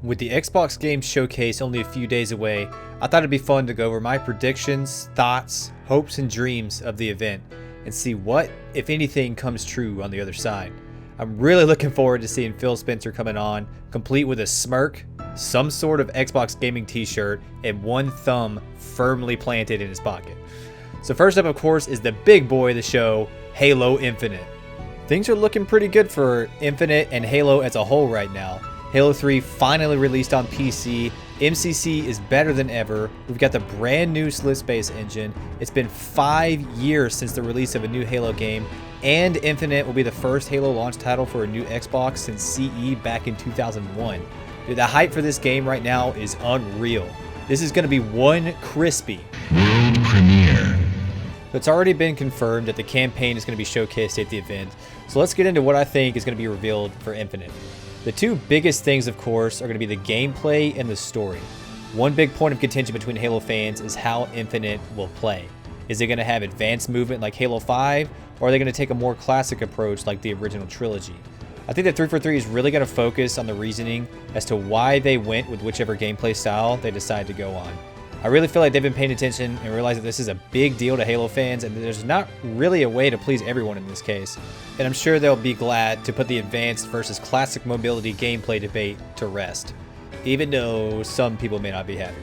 With the Xbox Game Showcase only a few days away, I thought it'd be fun to go over my predictions, thoughts, hopes, and dreams of the event and see what, if anything, comes true on the other side. I'm really looking forward to seeing Phil Spencer coming on, complete with a smirk, some sort of Xbox gaming t-shirt, and one thumb firmly planted in his pocket. So first up, of course, is the big boy of the show, Halo Infinite. Things are looking pretty good for Infinite and Halo as a whole right now. Halo 3 finally released on PC, MCC is better than ever, we've got the brand new Split Space engine, it's been 5 years since the release of a new Halo game, and Infinite will be the first Halo launch title for a new Xbox since CE back in 2001. Dude, the hype for this game right now is unreal. This is going to be one crispy world premiere. So it's already been confirmed that the campaign is going to be showcased at the event, so let's get into what I think is going to be revealed for Infinite. The two biggest things, of course, are going to be the gameplay and the story. One big point of contention between Halo fans is how Infinite will play. Is it going to have advanced movement like Halo 5, or are they going to take a more classic approach like the original trilogy? I think that 343 is really going to focus on the reasoning as to why they went with whichever gameplay style they decide to go on. I really feel like they've been paying attention and realize that this is a big deal to Halo fans, and there's not really a way to please everyone in this case. And I'm sure they'll be glad to put the advanced versus classic mobility gameplay debate to rest, even though some people may not be happy.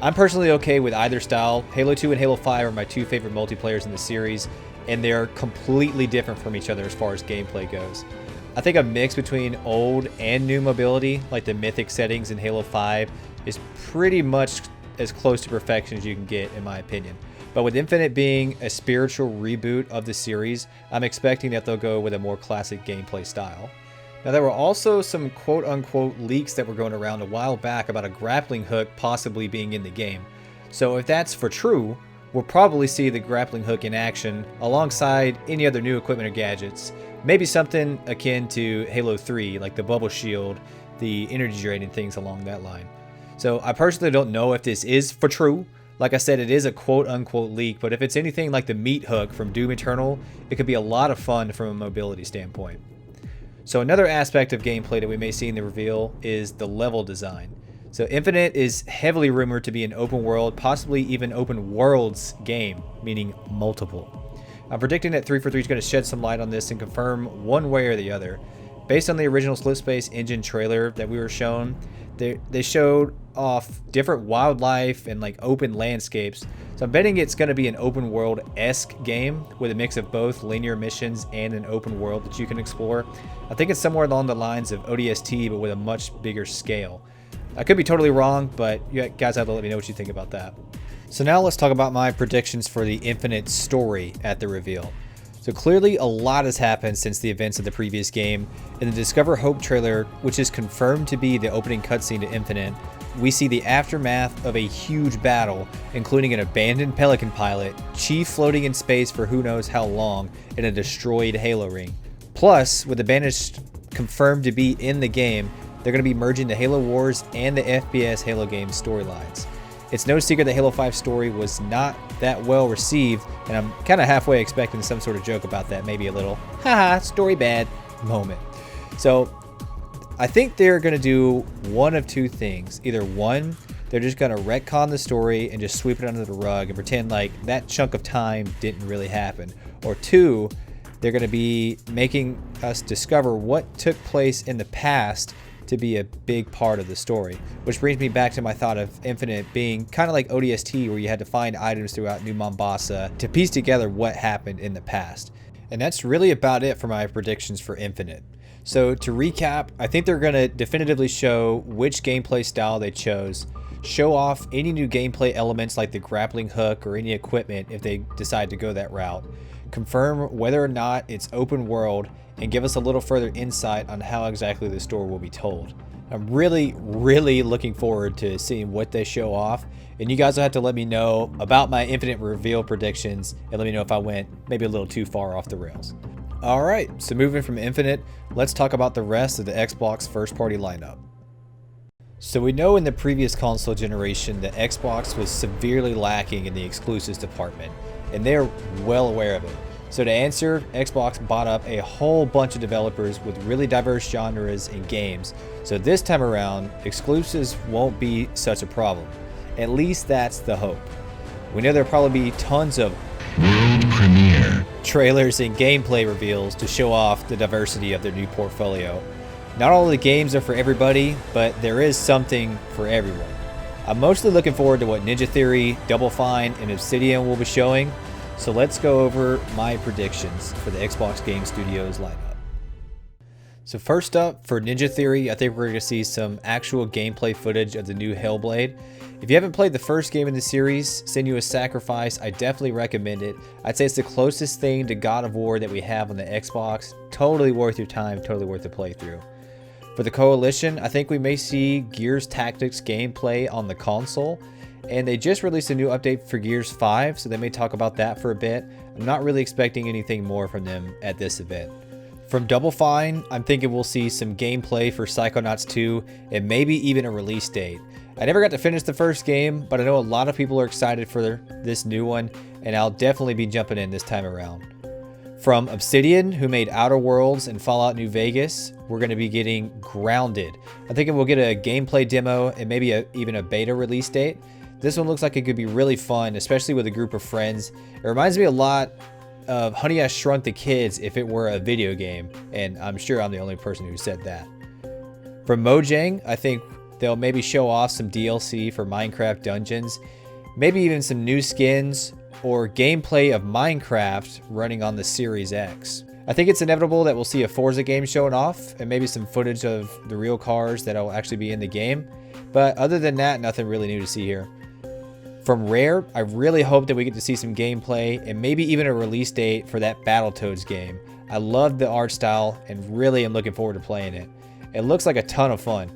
I'm personally okay with either style. Halo 2 and Halo 5 are my two favorite multiplayers in the series, and they're completely different from each other as far as gameplay goes. I think a mix between old and new mobility, like the mythic settings in Halo 5, is pretty much as close to perfection as you can get, in my opinion. But with Infinite being a spiritual reboot of the series, I'm expecting that they'll go with a more classic gameplay style. Now, there were also some quote-unquote leaks that were going around a while back about a grappling hook possibly being in the game. So if that's for true, we'll probably see the grappling hook in action alongside any other new equipment or gadgets. Maybe something akin to Halo 3, like the bubble shield, the energy drain, and things along that line. So I personally don't know if this is for true. Like I said, it is a quote-unquote leak, but if it's anything like the meat hook from Doom Eternal, it could be a lot of fun from a mobility standpoint. So another aspect of gameplay that we may see in the reveal is the level design. So Infinite is heavily rumored to be an open world, possibly even open worlds game, meaning multiple. I'm predicting that 343 is going to shed some light on this and confirm one way or the other. Based on the original Split Space engine trailer that we were shown, they showed off different wildlife and like open landscapes. So I'm betting it's going to be an open world-esque game with a mix of both linear missions and an open world that you can explore. I think it's somewhere along the lines of ODST, but with a much bigger scale. I could be totally wrong, but you guys have to let me know what you think about that. So now let's talk about my predictions for the Infinite story at the reveal. So clearly a lot has happened since the events of the previous game. In the Discover Hope trailer, which is confirmed to be the opening cutscene to Infinite, we see the aftermath of a huge battle, including an abandoned Pelican pilot, Chief floating in space for who knows how long, and a destroyed Halo ring. Plus, with the Banished confirmed to be in the game, they're going to be merging the Halo Wars and the FPS Halo game storylines. It's no secret that Halo 5 story was not that well received, and I'm kind of halfway expecting some sort of joke about that, maybe a little, haha, story bad moment. So I think they're going to do one of two things. Either one, they're just going to retcon the story and just sweep it under the rug and pretend like that chunk of time didn't really happen. Or two, they're going to be making us discover what took place in the past to be a big part of the story, which brings me back to my thought of Infinite being kind of like ODST, where you had to find items throughout New Mombasa to piece together what happened in the past. And that's really about it for my predictions for Infinite. So to recap, I think they're going to definitively show which gameplay style they chose, show off any new gameplay elements like the grappling hook or any equipment if they decide to go that route, confirm whether or not it's open world, and give us a little further insight on how exactly the story will be told. I'm really looking forward to seeing what they show off, and you guys will have to let me know about my Infinite reveal predictions and let me know if I went maybe a little too far off the rails. Alright, so moving from Infinite, let's talk about the rest of the Xbox first party lineup. So we know in the previous console generation that Xbox was severely lacking in the exclusives department, and they're well aware of it. So to answer, Xbox bought up a whole bunch of developers with really diverse genres and games. So this time around, exclusives won't be such a problem. At least that's the hope. We know there'll probably be tons of World premiere. trailers and gameplay reveals to show off the diversity of their new portfolio. Not all of the games are for everybody, but there is something for everyone. I'm mostly looking forward to what Ninja Theory, Double Fine, and Obsidian will be showing. So let's go over my predictions for the Xbox Game Studios lineup. So first up, for Ninja Theory, I think we're going to see some actual gameplay footage of the new Hellblade. If you haven't played the first game in the series, Senua's Sacrifice, I definitely recommend it. I'd say it's the closest thing to God of War that we have on the Xbox. Totally worth your time, totally worth the playthrough. For the Coalition, I think we may see Gears Tactics gameplay on the console. And they just released a new update for Gears 5, so they may talk about that for a bit. I'm not really expecting anything more from them at this event. From Double Fine, I'm thinking we'll see some gameplay for Psychonauts 2 and maybe even a release date. I never got to finish the first game, but I know a lot of people are excited for this new one, and I'll definitely be jumping in this time around. From Obsidian, who made Outer Worlds and Fallout New Vegas, we're going to be getting Grounded. I'm thinking we'll get a gameplay demo and maybe even a beta release date. This one looks like it could be really fun, especially with a group of friends. It reminds me a lot of Honey, I Shrunk the Kids if it were a video game, and I'm sure I'm the only person who said that. From Mojang, I think they'll maybe show off some DLC for Minecraft Dungeons, maybe even some new skins, or gameplay of Minecraft running on the Series X. I think it's inevitable that we'll see a Forza game showing off, and maybe some footage of the real cars that'll actually be in the game. But other than that, nothing really new to see here. From Rare, I really hope that we get to see some gameplay and maybe even a release date for that Battletoads game. I love the art style and really am looking forward to playing it. It looks like a ton of fun.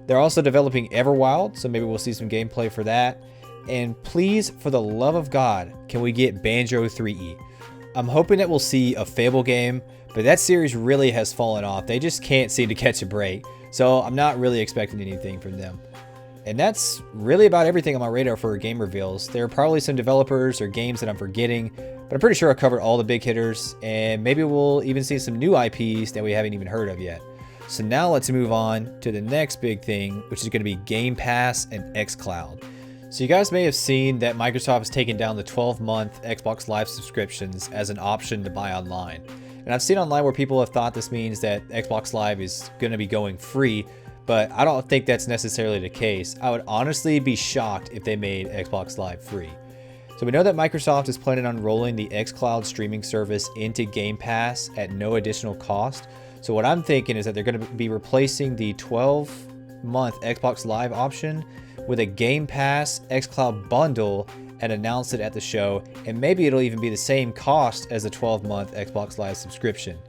They're also developing Everwild, so maybe we'll see some gameplay for that. And please, for the love of God, can we get Banjo 3E? I'm hoping that we'll see a Fable game, but that series really has fallen off. They just can't seem to catch a break, so I'm not really expecting anything from them. And that's really about everything on my radar for game reveals. There are probably some developers or games that I'm forgetting, but I'm pretty sure I covered all the big hitters, and maybe we'll even see some new IPs that we haven't even heard of yet. So now let's move on to the next big thing, which is going to be Game Pass and Xcloud. So you guys may have seen that Microsoft has taken down the 12-month Xbox Live subscriptions as an option to buy online. And I've seen online where people have thought this means that Xbox Live is going to be going free, but I don't think that's necessarily the case. I would honestly be shocked if they made Xbox Live free. So we know that Microsoft is planning on rolling the Xcloud streaming service into Game Pass at no additional cost. So what I'm thinking is that they're going to be replacing the 12-month Xbox Live option with a Game Pass Xcloud bundle and announce it at the show, and maybe it'll even be the same cost as the 12-month Xbox Live subscription.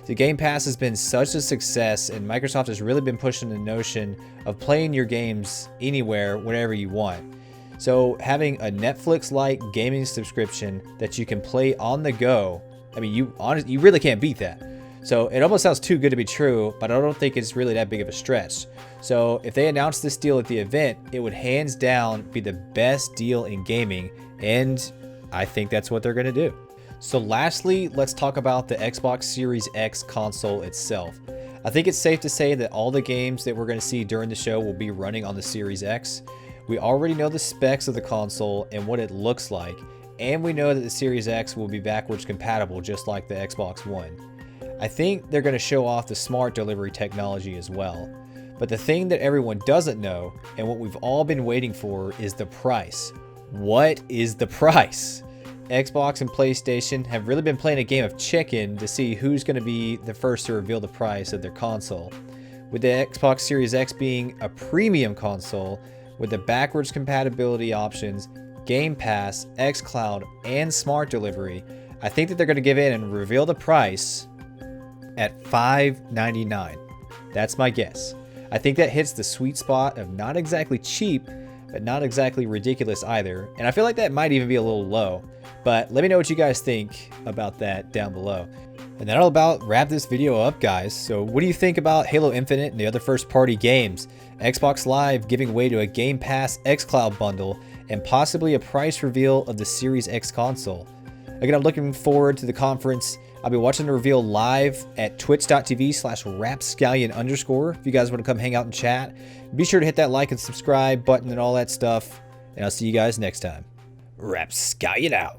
The Game Pass has been such a success, and Microsoft has really been pushing the notion of playing your games anywhere, whenever you want. So having a Netflix-like gaming subscription that you can play on the go, I mean, you really can't beat that. So it almost sounds too good to be true, but I don't think it's really that big of a stretch. So if they announce this deal at the event, it would hands down be the best deal in gaming, and I think that's what they're going to do. So lastly, let's talk about the Xbox Series X console itself. I think it's safe to say that all the games that we're going to see during the show will be running on the Series X. We already know the specs of the console and what it looks like, and we know that the Series X will be backwards compatible just like the Xbox One. I think they're going to show off the smart delivery technology as well. But the thing that everyone doesn't know, and what we've all been waiting for, is the price. What is the price? Xbox and PlayStation have really been playing a game of chicken to see who's going to be the first to reveal the price of their console. With the Xbox Series X being a premium console with the backwards compatibility options, Game Pass, Xcloud, and smart delivery, I think that they're going to give in and reveal the price at $599. That's my guess. I think that hits the sweet spot of not exactly cheap, but not exactly ridiculous either. And I feel like that might even be a little low. But let me know what you guys think about that down below. And that'll about wrap this video up, guys. So what do you think about Halo Infinite and the other first-party games? Xbox Live giving way to a Game Pass Xcloud bundle, and possibly a price reveal of the Series X console. Again, I'm looking forward to the conference. I'll be watching the reveal live at twitch.tv/Rapscallion_. If you guys want to come hang out and chat, be sure to hit that like and subscribe button and all that stuff. And I'll see you guys next time. Rapscallion out.